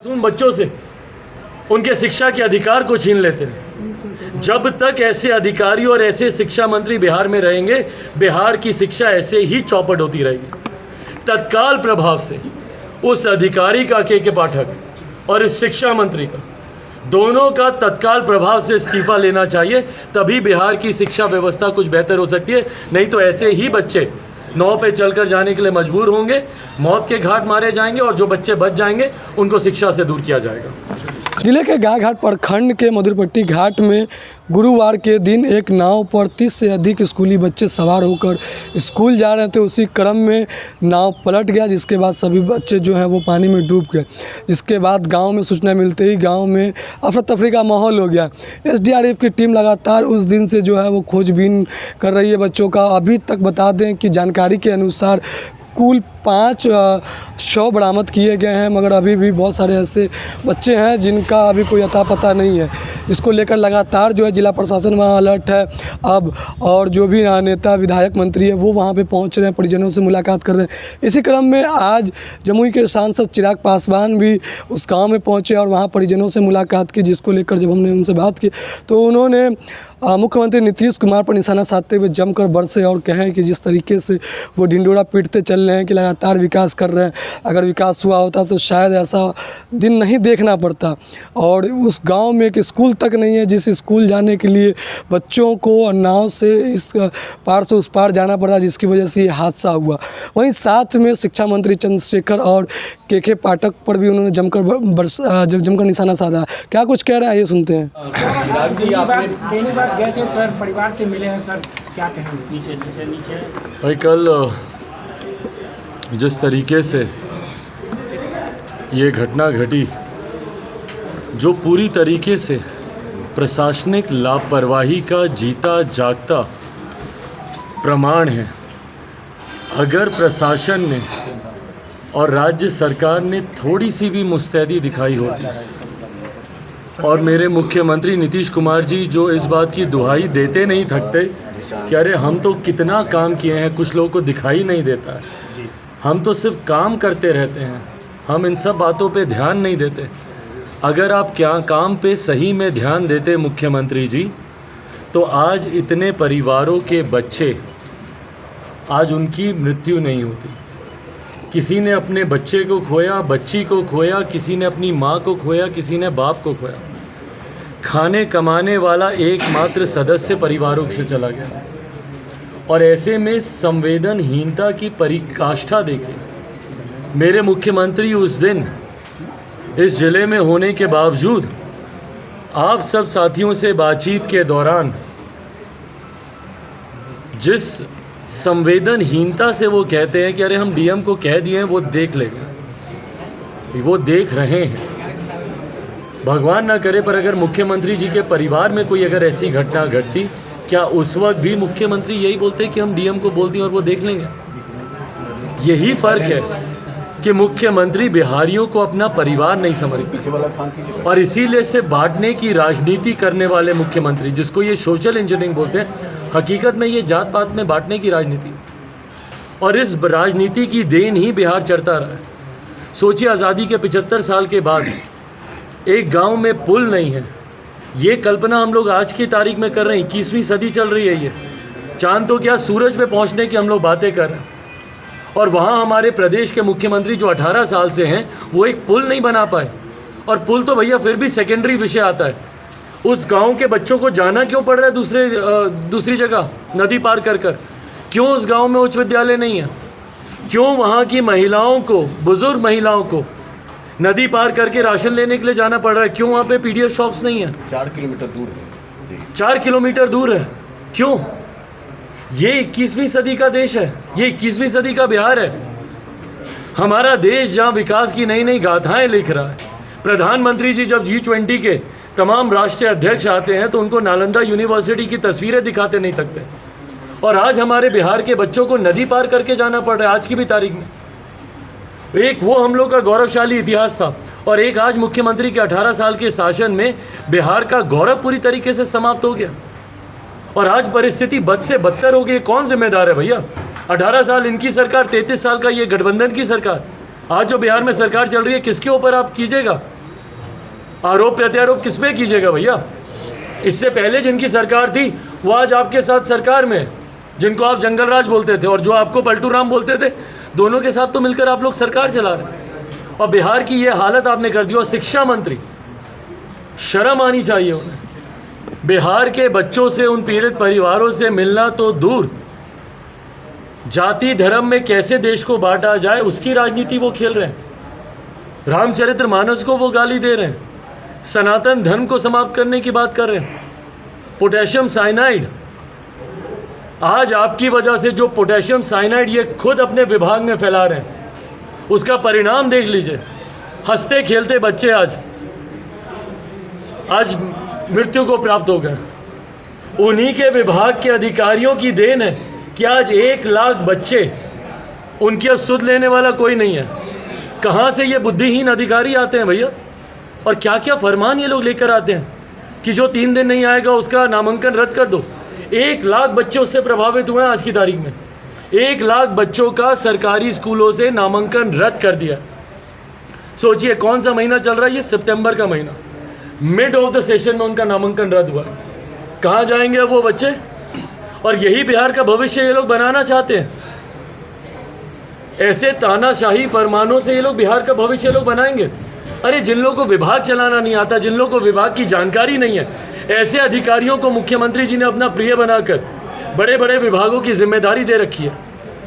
उन बच्चों से उनके शिक्षा के अधिकार को छीन लेते हैं। जब तक ऐसे अधिकारी और ऐसे शिक्षा मंत्री बिहार में रहेंगे, बिहार की शिक्षा ऐसे ही चौपट होती रहेगी। तत्काल प्रभाव से उस अधिकारी का के पाठक और इस शिक्षा मंत्री का दोनों का तत्काल प्रभाव से इस्तीफा लेना चाहिए, तभी बिहार की शिक्षा व्यवस्था कुछ बेहतर हो सकती है। नहीं तो ऐसे ही बच्चे नाव पे चलकर जाने के लिए मजबूर होंगे, मौत के घाट मारे जाएंगे और जो बच्चे बच जाएंगे उनको शिक्षा से दूर किया जाएगा। जिले के गायघाट प्रखंड के मधुरपट्टी घाट में गुरुवार के दिन एक नाव पर 30 से अधिक स्कूली बच्चे सवार होकर स्कूल जा रहे थे। उसी क्रम में नाव पलट गया, जिसके बाद सभी बच्चे जो हैं वो पानी में डूब गए। जिसके बाद गांव में सूचना मिलते ही गांव में अफरा तफरी का माहौल हो गया। एसडीआरएफ की टीम लगातार उस दिन से जो है वो खोजबीन कर रही है बच्चों का। अभी तक बता दें कि जानकारी के अनुसार कुल 5 शव बरामद किए गए हैं, मगर अभी भी बहुत सारे ऐसे बच्चे हैं जिनका अभी कोई अता पता नहीं है। इसको लेकर लगातार जो है जिला प्रशासन वहाँ अलर्ट है अब, और जो भी नेता विधायक मंत्री है वो वहाँ पे पहुँच रहे हैं, परिजनों से मुलाकात कर रहे हैं। इसी क्रम में आज जमुई के सांसद चिराग पासवान भी उस गाँव में पहुँचे और वहाँ परिजनों से मुलाकात की, जिसको लेकर जब हमने उनसे बात की तो उन्होंने मुख्यमंत्री नीतीश कुमार पर निशाना साधते हुए जमकर बरसे और कहें कि जिस तरीके से वो ढिंडोरा पीटते चल रहे हैं कि लगातार विकास कर रहे हैं, अगर विकास हुआ होता तो शायद ऐसा दिन नहीं देखना पड़ता। और उस गांव में एक स्कूल तक नहीं है, जिस स्कूल जाने के लिए बच्चों को नाव से इस पार से उस पार जाना पड़ा, जिसकी वजह से ये हादसा हुआ। वहीं साथ में शिक्षा मंत्री चंद्रशेखर और के पाठक पर भी उन्होंने जमकर निशाना साधा। क्या कुछ कह रहे हैं ये सुनते हैं। पहली बार गए थे सर, परिवार से मिले हैं सर, क्या कहेंगे? भाई कल जिस तरीके से ये घटना घटी, जो पूरी तरीके से प्रशासनिक लापरवाही का जीता जागता प्रमाण है। अगर प्रशासन ने और राज्य सरकार ने थोड़ी सी भी मुस्तैदी दिखाई होती और मेरे मुख्यमंत्री नीतीश कुमार जी जो इस बात की दुहाई देते नहीं थकते कि अरे हम तो कितना काम किए हैं, कुछ लोगों को दिखाई नहीं देता है, हम तो सिर्फ काम करते रहते हैं, हम इन सब बातों पे ध्यान नहीं देते। अगर आप क्या काम पे सही में ध्यान देते मुख्यमंत्री जी, तो आज इतने परिवारों के बच्चे, आज उनकी मृत्यु नहीं होती। किसी ने अपने बच्चे को खोया, बच्ची को खोया, किसी ने अपनी माँ को खोया, किसी ने बाप को खोया। खाने कमाने वाला एकमात्र सदस्य परिवारों से चला गया। और ऐसे में संवेदनहीनता की पराकाष्ठा देखें। मेरे मुख्यमंत्री उस दिन इस जिले में होने के बावजूद आप सब साथियों से बातचीत के दौरान जिस संवेदनहीनता से वो कहते हैं कि अरे हम डीएम को कह दिए हैं, वो देख लेंगे, वो देख रहे हैं। भगवान ना करे पर अगर मुख्यमंत्री जी के परिवार में कोई अगर ऐसी घटना घटती, क्या उस वक्त भी मुख्यमंत्री यही बोलते कि हम डीएम को बोल दिए और वो देख लेंगे? यही फर्क है कि मुख्यमंत्री बिहारियों को अपना परिवार नहीं समझते और इसीलिए से बांटने की राजनीति करने वाले मुख्यमंत्री, जिसको ये सोशल इंजीनियरिंग बोलते हैं, हकीकत में ये जात पात में बांटने की राजनीति, और इस राजनीति की देन ही बिहार चढ़ता रहा है। सोचिए, आज़ादी के 75 साल के बाद एक गांव में पुल नहीं है। ये कल्पना हम लोग आज की तारीख में कर रहे हैं, 21वीं सदी चल रही है। ये चांद तो क्या, सूरज पे पहुंचने की हम लोग बातें कर रहे हैं, और वहाँ हमारे प्रदेश के मुख्यमंत्री जो 18 साल से हैं वो एक पुल नहीं बना पाए। और पुल तो भैया फिर भी सेकेंडरी विषय आता है। उस गांव के बच्चों को जाना क्यों पड़ रहा है दूसरी जगह नदी पार कर कर? क्यों उस गांव में उच्च विद्यालय नहीं है? क्यों वहाँ की महिलाओं को, बुजुर्ग महिलाओं को नदी पार करके राशन लेने के लिए जाना पड़ रहा है? क्यों वहाँ पे पीडीएस शॉप्स नहीं है? 4 किलोमीटर दूर है। 4 किलोमीटर दूर है। क्यों? ये 21वीं सदी का देश है, ये 21वीं सदी का बिहार है। हमारा देश जहाँ विकास की नई नई गाथाएं लिख रहा है। प्रधानमंत्री जी जब G20 के तमाम राष्ट्रीय अध्यक्ष आते हैं तो उनको नालंदा यूनिवर्सिटी की तस्वीरें दिखाते नहीं थकते, और आज हमारे बिहार के बच्चों को नदी पार करके जाना पड़ रहा है। आज की भी तारीख में एक वो हम लोग का गौरवशाली इतिहास था, और एक आज मुख्यमंत्री के 18 साल के शासन में बिहार का गौरव पूरी तरीके से समाप्त हो गया, और आज परिस्थिति बद से बदतर हो गई। कौन जिम्मेदार है भैया? 18 साल इनकी सरकार, 33 साल का ये गठबंधन की सरकार। आज जो बिहार में सरकार चल रही है, किसके ऊपर आप कीजिएगा आरोप प्रत्यारोप, किस पे कीजिएगा भैया? इससे पहले जिनकी सरकार थी वो आज आपके साथ सरकार में है, जिनको आप जंगल राज बोलते थे और जो आपको पलटू राम बोलते थे, दोनों के साथ तो मिलकर आप लोग सरकार चला रहे हैं। और बिहार की ये हालत आपने कर दी। और शिक्षा मंत्री, शर्म आनी चाहिए उन्हें। बिहार के बच्चों से, उन पीड़ित परिवारों से मिलना तो दूर, जाति धर्म में कैसे देश को बांटा जाए उसकी राजनीति वो खेल रहे हैं। रामचरितमानस को वो गाली दे रहे हैं, सनातन धर्म को समाप्त करने की बात कर रहे हैं। पोटेशियम साइनाइड, आज आपकी वजह से जो पोटेशियम साइनाइड ये खुद अपने विभाग में फैला रहे हैं, उसका परिणाम देख लीजिए। हंसते खेलते बच्चे आज मृत्यु को प्राप्त हो गए। उन्हीं के विभाग के अधिकारियों की देन है कि आज 1 लाख बच्चे, उनकी अब सुध लेने वाला कोई नहीं है। कहाँ से ये बुद्धिहीन अधिकारी आते हैं भैया? और क्या क्या फरमान ये लोग लेकर आते हैं कि जो 3 दिन नहीं आएगा उसका नामांकन रद्द कर दो। 1 लाख बच्चे उससे प्रभावित हुए हैं। आज की तारीख में 1 लाख बच्चों का सरकारी स्कूलों से नामांकन रद्द कर दिया। सोचिए कौन सा महीना चल रहा है, ये सितंबर का महीना, मिड ऑफ द सेशन में उनका नामांकन रद्द हुआ है। कहाँ जाएंगे वो बच्चे? और यही बिहार का भविष्य ये लोग बनाना चाहते हैं। ऐसे तानाशाही फरमानों से ये लोग बिहार का भविष्य लोग बनाएंगे। अरे जिन लोगों को विभाग चलाना नहीं आता, जिन लोगों को विभाग की जानकारी नहीं है, ऐसे अधिकारियों को मुख्यमंत्री जी ने अपना प्रिय बनाकर बड़े बड़े विभागों की जिम्मेदारी दे रखी है।